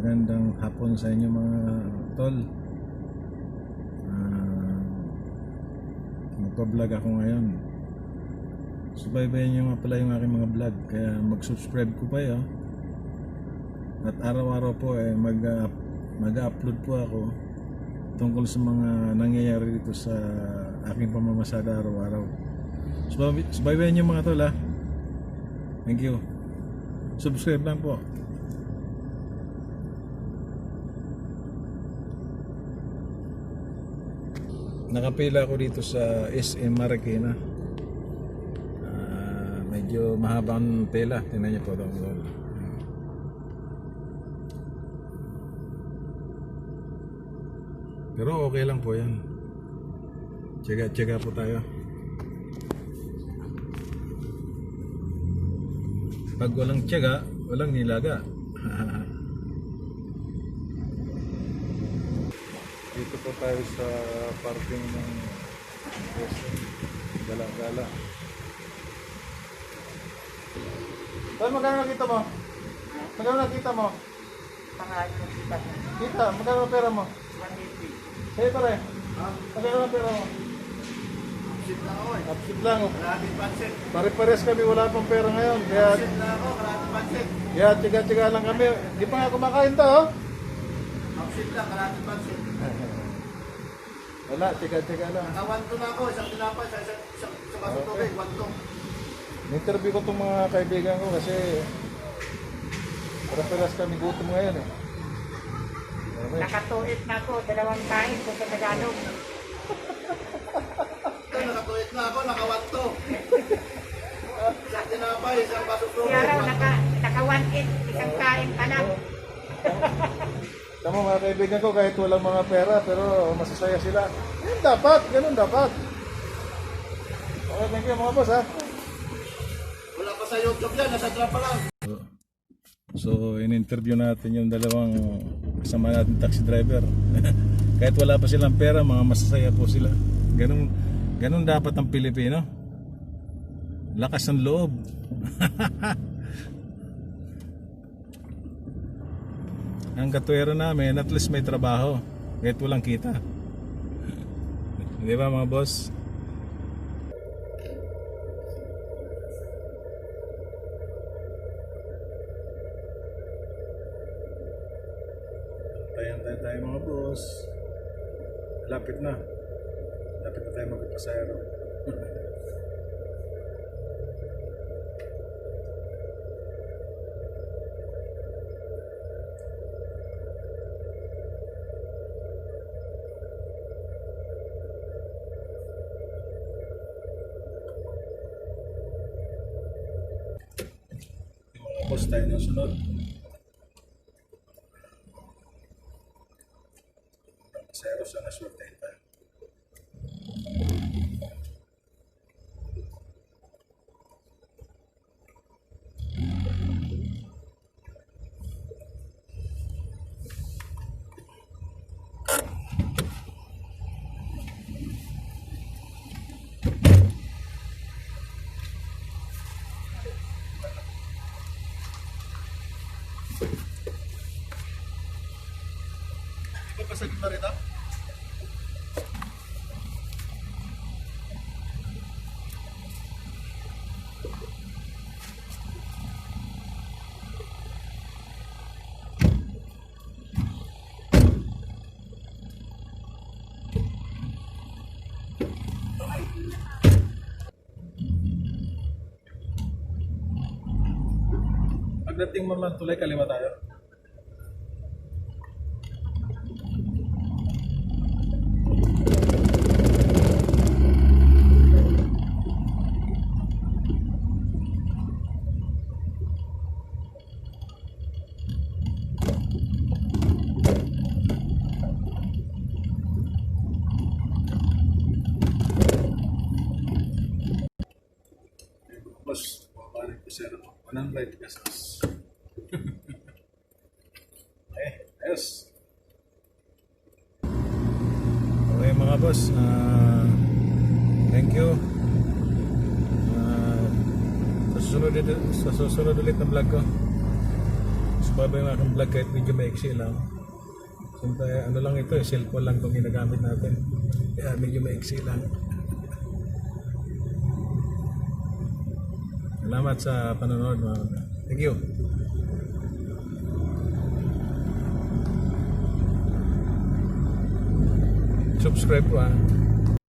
Magandang hapon sa inyo mga tol. Magpa-vlog ako ngayon. Subaybayan nyo nga pala yung aking mga vlog. Kaya mag-subscribe ko pa yun. At araw-araw po mag-upload po ako tungkol sa mga nangyayari dito sa aking pamamasada araw-araw. Subaybayan nyo mga tol ha. Thank you. Subscribe lang po. Nakapila ako dito sa SM Marikina. Medyo mahabang pila. Tingnan niyo po ito. Pero okay lang po yan. Tsaga po tayo. Pag walang tsaga, walang nilaga. Dito po tayo sa parking ng Gala-Gala. Saan magkano nakita mo? Magkano nakita mo? Kita, magkano ang pera mo? 180. Sa'yo pare? Magkano ang pera mo? Upsit lang ako eh. Upsit lang oh. Kalating pansit. Pare-pares kami, wala pang pera ngayon. Kaya Upsit lang ako, kalating pansit. tsaga lang kami. Di pa nga kumakain to oh. Upsit lang, kalating pansit. Wala, tsaga lang. Nakawanto na ako, isang tinapay, isang baso tubig, wanto. Interview ko itong mga kaibigan ko kasi pare-pares kami gutom ngayon eh. Nakatuit na ako, 2 kain ko sa Tagalog. Ito, nakatuit na ako, nakawanto. Isang tinapay, isang baso tubig, Kaya raw, wanto. naka 1-8, isang kain pa lang. Tama mga kaibigan ko, kahit walang mga pera pero masasaya sila. Ganun dapat. Okay, thank you mga boss ha. Wala pa sa YouTube yan, nasa drop pa lang. So, in-interview natin yung dalawang kasama natin taxi driver. Kahit wala pa silang pera, mga masasaya po sila. Ganun dapat ang Pilipino. Lakas ng loob. Ang katuwero namin, at least may trabaho. Kahit walang kita. Di ba mga boss? Tayo tayo mga boss. Lapit na tayo magpapasayro. Mga boss, tayo na sunod. Pasayro sa naswerte tayo. Ito pa sa gitna rito? Pagdating mo man tulay, kaliwa tayo. Boss, balik ko sir. 100 pesos. Ayos. Okay mga boss, thank you. Sa susunod ulit na vlog ko. Subaybay ang aking vlog kahit medyo maiksi lang. Siyempre, ano lang ito, cellphone lang itong ginagamit natin. Kaya medyo maiksi lang. Salamat sa panonood mga kapatid. Thank you. Subscribe po